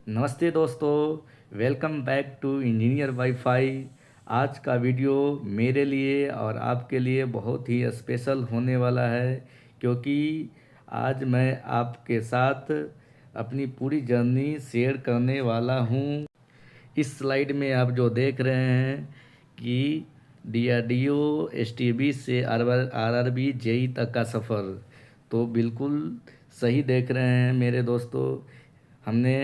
नमस्ते दोस्तों, welcome back to engineer wifi. आज का वीडियो मेरे लिए और आपके लिए बहुत ही स्पेशल होने वाला है, क्योंकि आज मैं आपके साथ अपनी पूरी जर्नी शेयर करने वाला हूँ। इस स्लाइड में आप जो देख रहे हैं कि डीआरडीओ एसटीबी से आरआरबी जेई तक का सफ़र, तो बिल्कुल सही देख रहे हैं मेरे दोस्तों। हमने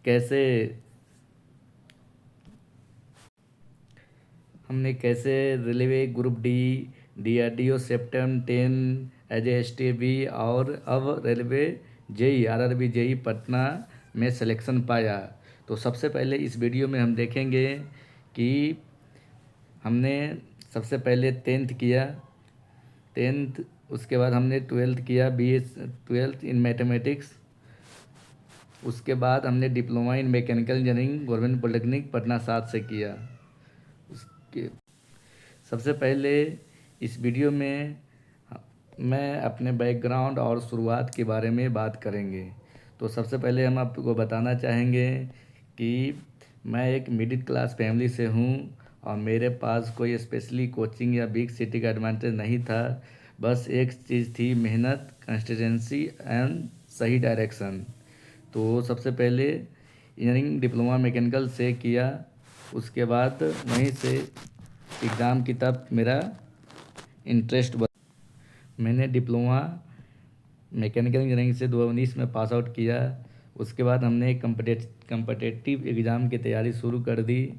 कैसे हमने कैसे railway group D, DRDO CEPTAM 10 as S T B और अब railway JE RRB JE Patna में सिलेक्शन पाया। तो सबसे पहले इस वीडियो में हम देखेंगे कि हमने सबसे पहले 10th किया, 10th, उसके बाद हमने 12th किया, BS 12th इन मैथमेटिक्स। उसके बाद हमने diploma in mechanical engineering government polytechnic Patna 7 से किया। उसके सबसे पहले इस वीडियो में मैं अपने बैकग्राउंड और शुरुआत के बारे में बात करेंगे। तो सबसे पहले हम आपको बताना चाहेंगे कि मैं एक मिडिल क्लास फैमिली से हूँ और मेरे पास कोई स्पेशली कोचिंग या बिग सिटी का एडवांटेज नहीं था। बस एक चीज़ थी, मेहनत, कंसिस्टेंसी एंड सही डायरेक्शन। तो सबसे पहले इंजीनियरिंग डिप्लोमा मैकेनिकल से किया। उसके बाद वहीं से एग्ज़ाम की तरफ मेरा इंटरेस्ट बना। मैंने डिप्लोमा मैकेनिकल इंजीनियरिंग से 2019 में पास आउट किया। उसके बाद हमने कम्पटेटिव एग्ज़ाम की तैयारी शुरू कर दी।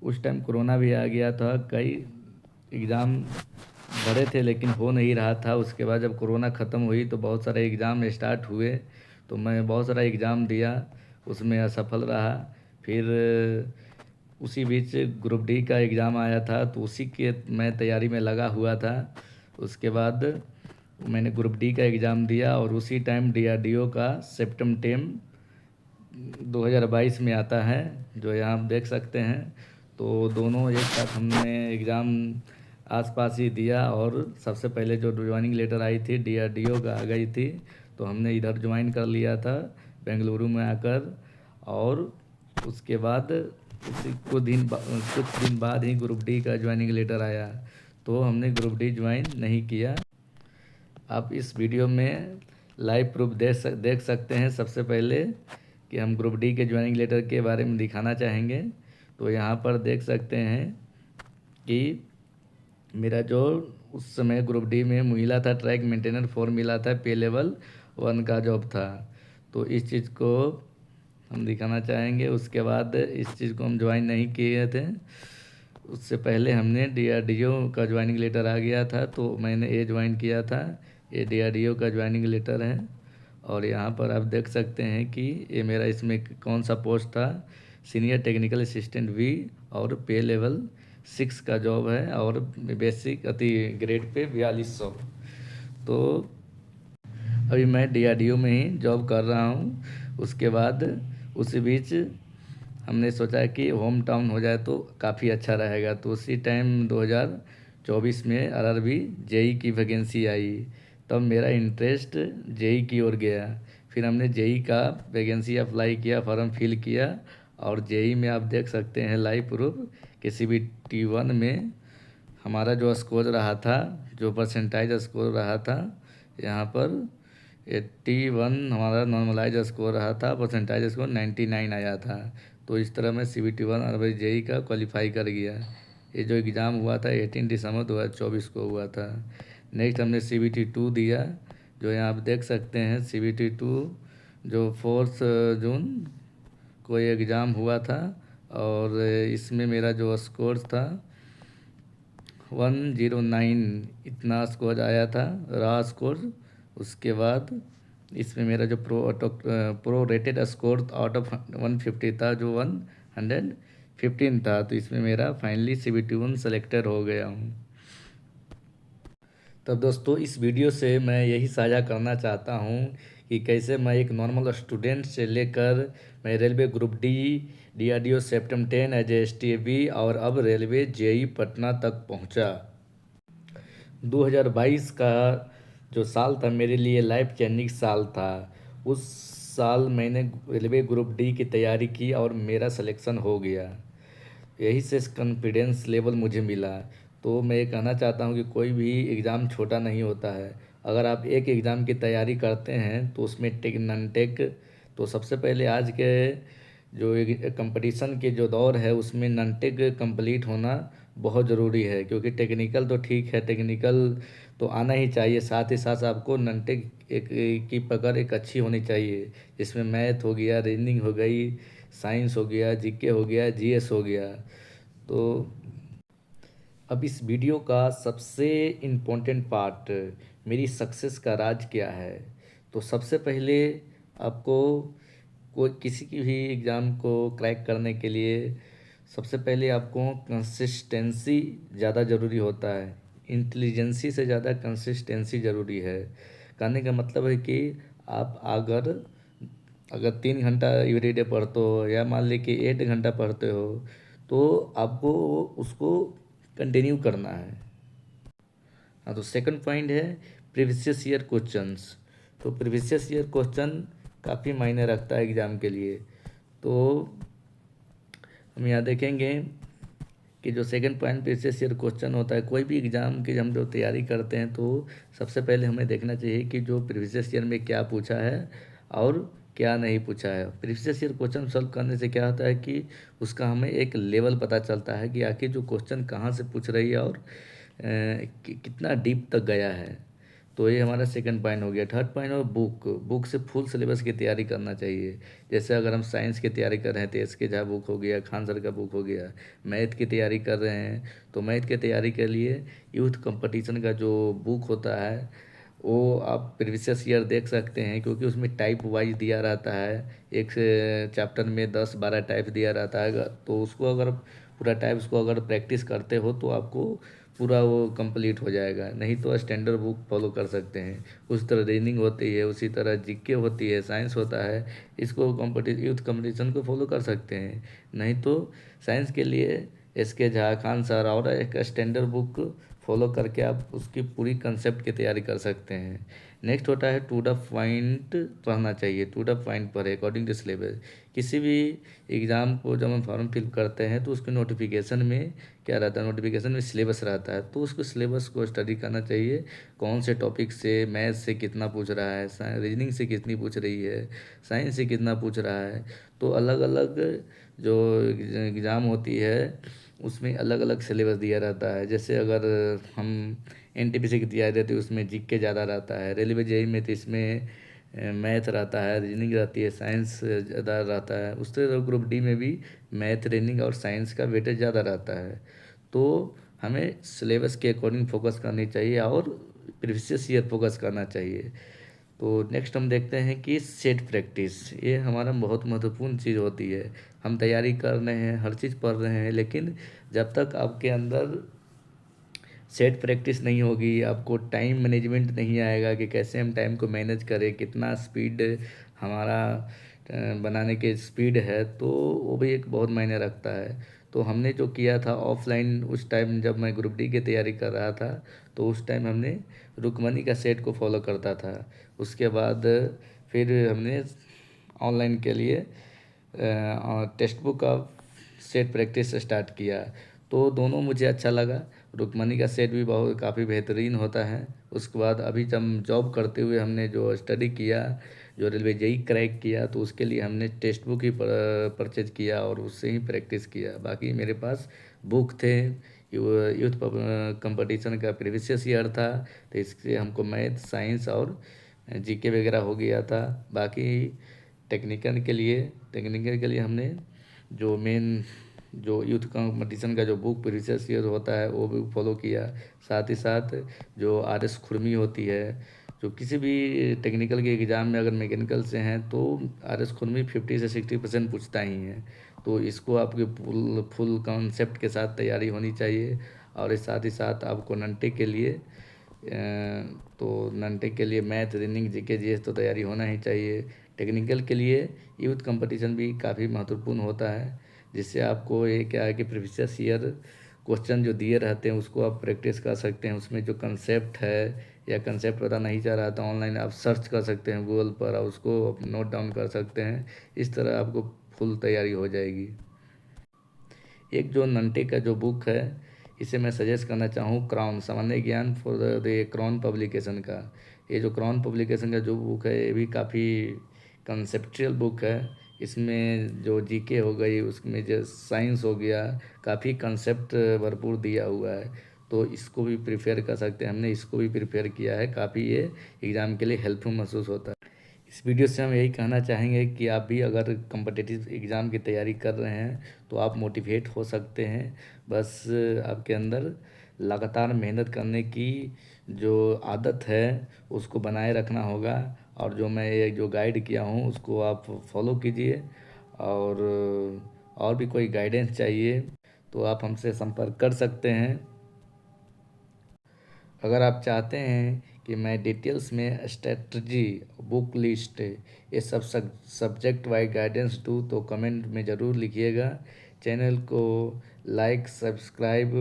उस टाइम कोरोना भी आ गया था, कई एग्ज़ाम भरे थे लेकिन हो नहीं रहा था। उसके बाद जब कोरोना ख़त्म हुई तो बहुत सारे एग्ज़ाम स्टार्ट हुए, तो मैं बहुत सारा एग्ज़ाम दिया, उसमें असफल रहा। फिर उसी बीच ग्रुप डी का एग्ज़ाम आया था, तो उसी के मैं तैयारी में लगा हुआ था। उसके बाद मैंने ग्रुप डी का एग्ज़ाम दिया और उसी टाइम डीआरडीओ का सेप्टेम 10 2022 में आता है, जो यहाँ आप देख सकते हैं। तो दोनों एक साथ हमने एग्ज़ाम आसपास ही दिया और सबसे पहले जो ज्वाइनिंग लेटर आई थी डीआरडीओ का आ गई थी, तो हमने इधर ज्वाइन कर लिया था बेंगलुरु में आकर। और उसके बाद कुछ दिन बाद ही ग्रुप डी का ज्वाइनिंग लेटर आया, तो हमने ग्रुप डी ज्वाइन नहीं किया। आप इस वीडियो में लाइव प्रूफ देख सकते हैं। सबसे पहले कि हम ग्रुप डी के ज्वाइनिंग लेटर के बारे में दिखाना चाहेंगे। तो यहाँ पर देख सकते हैं कि मेरा जो उस समय ग्रुप डी में मिला था, ट्रैक मेंटेनर 4 मिला था, पे लेवल 1 का जॉब था। तो इस चीज़ को हम दिखाना चाहेंगे। उसके बाद इस चीज़ को हम ज्वाइन नहीं किए थे, उससे पहले हमने डीआरडीओ का ज्वाइनिंग लेटर आ गया था, तो मैंने ये ज्वाइन किया था। ये डीआरडीओ का ज्वाइनिंग लेटर है और यहाँ पर आप देख सकते हैं कि ये मेरा इसमें कौन सा पोस्ट था, सीनियर टेक्निकल असिस्टेंट वी, और पे लेवल 6 का जॉब है और बेसिक अति ग्रेड पे 4200। तो अभी मैं डीआरडीओ में ही जॉब कर रहा हूँ। उसके बाद उसी बीच हमने सोचा कि होम टाउन हो जाए तो काफ़ी अच्छा रहेगा, तो उसी टाइम 2024 में आरआरबी जेई की वैकेंसी आई, तब मेरा इंटरेस्ट जेई की ओर गया। फिर हमने जेई का वैकेंसी अप्लाई किया, फॉर्म फिल किया और जेई में आप देख सकते हैं लाइव प्रूफ कि CBT 1 में हमारा जो स्कोर रहा था, जो परसेंटाइज स्कोर रहा था, यहाँ पर 81 हमारा नॉर्मलाइज स्कोर रहा था, परसेंटाइज स्कोर 99 आया था। तो इस तरह मैं CBT 1 और जेई का क्वालिफाई कर गया। ये जो एग्ज़ाम हुआ था 18 दिसंबर 2024 को हुआ था। नेक्स्ट हमने CBT 2 दिया, जो यहाँ आप देख सकते हैं। CBT 2 जो 4 जून को एग्ज़ाम हुआ था और इसमें मेरा जो स्कोर था 109, इतना स्कोर आया था, रहा स्कोर। उसके बाद इसमें मेरा जो pro rated score out of 150 था, जो 115 था, तो इसमें मेरा फाइनली CBT 1 सेलेक्टेड हो गया हूँ। तब दोस्तों इस वीडियो से मैं यही साझा करना चाहता हूँ कि कैसे मैं एक नॉर्मल स्टूडेंट से लेकर मैं railway group D, DRDO CEPTAM 10 as STB और अब रेलवे जेई पटना तक पहुँचा। 2022 का जो साल था मेरे लिए लाइफ चेंजिंग साल था। उस साल मैंने रेलवे ग्रुप डी की तैयारी की और मेरा सिलेक्शन हो गया। यही से कॉन्फिडेंस लेवल मुझे मिला। तो मैं ये कहना चाहता हूँ कि कोई भी एग्ज़ाम छोटा नहीं होता है। अगर आप एक एग्ज़ाम की तैयारी करते हैं तो उसमें टेक नॉन टेक, तो सबसे पहले आज के जो कंपटीशन के जो दौर है उसमें नॉन टेक कंप्लीट होना बहुत ज़रूरी है, क्योंकि टेक्निकल तो ठीक है, टेक्निकल तो आना ही चाहिए, साथ ही साथ आपको नॉन टेक एक की पकड़ एक अच्छी होनी चाहिए, जिसमें मैथ हो गया, रीजनिंग हो गई, साइंस हो गया, जीके हो गया, जीएस हो गया। तो अब इस वीडियो का सबसे इम्पोर्टेंट पार्ट, मेरी सक्सेस का राज क्या है। तो सबसे पहले आपको कोई किसी की भी एग्ज़ाम को क्रैक करने के लिए सबसे पहले आपको कंसिस्टेंसी ज़्यादा ज़रूरी होता है। इंटेलिजेंसी से ज़्यादा कंसिस्टेंसी ज़रूरी है। कहने का मतलब है कि आप अगर अगर 3 घंटा एवरीडे पढ़ते हो या मान ली कि 8 घंटा पढ़ते हो, तो आपको उसको कंटिन्यू करना है। हाँ, तो सेकंड पॉइंट है प्रीवियस ईयर क्वेश्चंस। तो प्रीवियस ईयर क्वेश्चन काफ़ी मायने रखता है एग्ज़ाम के लिए। तो हम यहाँ देखेंगे कि जो second point previous year question होता है, कोई भी एग्ज़ाम की हम जो तैयारी करते हैं तो सबसे पहले हमें देखना चाहिए कि जो प्रीवियस ईयर में क्या पूछा है और क्या नहीं पूछा है। प्रीवियस ईयर क्वेश्चन सॉल्व करने से क्या होता है कि उसका हमें एक लेवल पता चलता है कि आखिर जो क्वेश्चन कहाँ से पूछ रही है और कितना डीप तक गया है। तो ये हमारा सेकंड पॉइंट हो गया। थर्ड पॉइंट हो बुक से फुल सिलेबस की तैयारी करना चाहिए। जैसे अगर हम साइंस की तैयारी कर रहे हैं तो एस.के. झा बुक हो गया, खान सर का बुक हो गया। मैथ की तैयारी कर रहे हैं तो मैथ की तैयारी के लिए यूथ कंपटीशन का जो बुक होता है वो आप प्रीवियस ईयर देख सकते हैं, क्योंकि उसमें टाइप वाइज दिया रहता है। एक चैप्टर में 10-12 टाइप दिया रहता है, तो उसको अगर पूरा टाइप्स को अगर प्रैक्टिस करते हो तो आपको पूरा वो कंप्लीट हो जाएगा। नहीं तो स्टैंडर्ड बुक फॉलो कर सकते हैं। उस तरह रीजनिंग होती है, उसी तरह जीके होती है, साइंस होता है, इसको यूथ कंपटीशन को फॉलो कर सकते हैं। नहीं तो साइंस के लिए एस.के. झा, खान सर और एक स्टैंडर्ड बुक फॉलो करके आप उसकी पूरी कंसेप्ट की तैयारी कर सकते हैं। नेक्स्ट होता है टू द पॉइंट पढ़ना चाहिए। टू द पॉइंट पढ़े अकॉर्डिंग टू सिलेबस। किसी भी एग्ज़ाम को जब हम फॉर्म फिल करते हैं तो उसके नोटिफिकेशन में क्या रहता है, नोटिफिकेशन में सिलेबस रहता है, तो उसको सिलेबस को स्टडी करना चाहिए। कौन से टॉपिक से, मैथ से कितना पूछ रहा है, रीजनिंग से कितनी पूछ रही है, साइंस से कितना पूछ रहा है। तो अलग अलग जो एग्ज़ाम होती है उसमें अलग अलग सिलेबस दिया रहता है। जैसे अगर हम एनटीपीसी की तैयारी रहती है उसमें जीके ज़्यादा रहता है। रेलवे जेईई में तो इसमें मैथ रहता है, रीजनिंग रहती है, साइंस ज़्यादा रहता है। उस तरह ग्रुप डी में भी मैथ, रीजनिंग और साइंस का वेटेज ज़्यादा रहता है। तो हमें सिलेबस के अकॉर्डिंग फोकस करनी चाहिए और प्रीवियस ईयर फोकस करना चाहिए। तो नेक्स्ट हम देखते हैं कि सेट प्रैक्टिस, ये हमारा बहुत महत्वपूर्ण चीज़ होती है। हम तैयारी कर रहे हैं, हर चीज़ पढ़ रहे हैं, लेकिन जब तक आपके अंदर सेट प्रैक्टिस नहीं होगी, आपको टाइम मैनेजमेंट नहीं आएगा कि कैसे हम टाइम को मैनेज करें, कितना स्पीड हमारा बनाने के स्पीड है, तो वो भी एक बहुत मायने रखता है। तो हमने जो किया था ऑफलाइन, उस टाइम जब मैं ग्रुप डी की तैयारी कर रहा था तो उस टाइम हमने रुकमनी का सेट को फॉलो करता था। उसके बाद फिर हमने ऑनलाइन के लिए टेक्स्ट बुक का सेट प्रैक्टिस स्टार्ट किया। तो दोनों मुझे अच्छा लगा। रुकमनी का सेट भी बहुत काफ़ी बेहतरीन होता है। उसके बाद अभी जब जॉब करते हुए हमने जो स्टडी किया, जो रेलवे जेईई क्रैक किया, तो उसके लिए हमने टेक्स्ट बुक ही परचेज किया और उससे ही प्रैक्टिस किया। बाकी मेरे पास बुक थे, यूथ कंपटीशन का प्रीवियस ईयर था, तो इससे हमको मैथ, साइंस और जीके वगैरह हो गया था। बाकी टेक्निकल के लिए हमने जो मेन जो यूथ कंपटीशन का जो बुक प्रीवियस ईयर होता है वो भी फॉलो किया। साथ ही साथ जो आर.एस. खुरमी होती है, जो किसी भी टेक्निकल के एग्ज़ाम में अगर मैकेनिकल से हैं तो आर.एस. खुरमी 50 से 60% पूछता ही है। तो इसको आपके फुल कॉन्सेप्ट के साथ तैयारी होनी चाहिए। और इस साथ ही साथ आपको ननटेक के लिए मैथ, रीजनिंग, जीके, जीएस तो तैयारी होना ही चाहिए। टेक्निकल के लिए यूथ कंपटीशन भी काफ़ी महत्वपूर्ण होता है, जिससे आपको ये क्या है कि प्रीवियस ईयर क्वेश्चन जो दिए रहते हैं उसको आप प्रैक्टिस कर सकते हैं। उसमें जो कंसेप्ट है या कंसेप्ट पता नहीं चल रहा तो ऑनलाइन आप सर्च कर सकते हैं गूगल पर और उसको नोट डाउन कर सकते हैं। इस तरह आपको फुल तैयारी हो जाएगी। एक जो नंटे का जो बुक है इसे मैं सजेस्ट करना चाहूँ, क्राउन सामान्य ज्ञान फॉर द क्राउन पब्लिकेशन का। ये जो क्राउन पब्लिकेशन का जो बुक है ये भी काफ़ी कंसेप्चुअल बुक है। इसमें जो जीके हो गई, उसमें जो साइंस हो गया, काफ़ी कंसेप्ट भरपूर दिया हुआ है। तो इसको भी प्रिपेयर कर सकते हैं, हमने इसको भी प्रिपेयर किया है। काफ़ी ये एग्ज़ाम के लिए हेल्पफुल महसूस होता है। इस वीडियो से हम यही कहना चाहेंगे कि आप भी अगर कम्पिटिटिव एग्ज़ाम की तैयारी कर रहे हैं तो आप मोटिवेट हो सकते हैं। बस आपके अंदर लगातार मेहनत करने की जो आदत है उसको बनाए रखना होगा। और जो मैं ये जो गाइड किया हूँ उसको आप फॉलो कीजिए। और भी कोई गाइडेंस चाहिए तो आप हमसे संपर्क कर सकते हैं। अगर आप चाहते हैं कि मैं डिटेल्स में स्ट्रेटजी, बुक लिस्ट, ये सब सब्जेक्ट वाइज गाइडेंस दूँ तो कमेंट में ज़रूर लिखिएगा। चैनल को लाइक सब्सक्राइब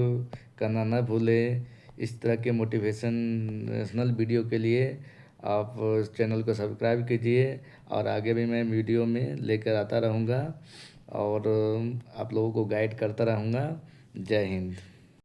करना ना भूलें। इस तरह के मोटिवेशनल वीडियो के लिए आप चैनल को सब्सक्राइब कीजिए। और आगे भी मैं वीडियो में लेकर आता रहूँगा और आप लोगों को गाइड करता रहूँगा। जय हिंद।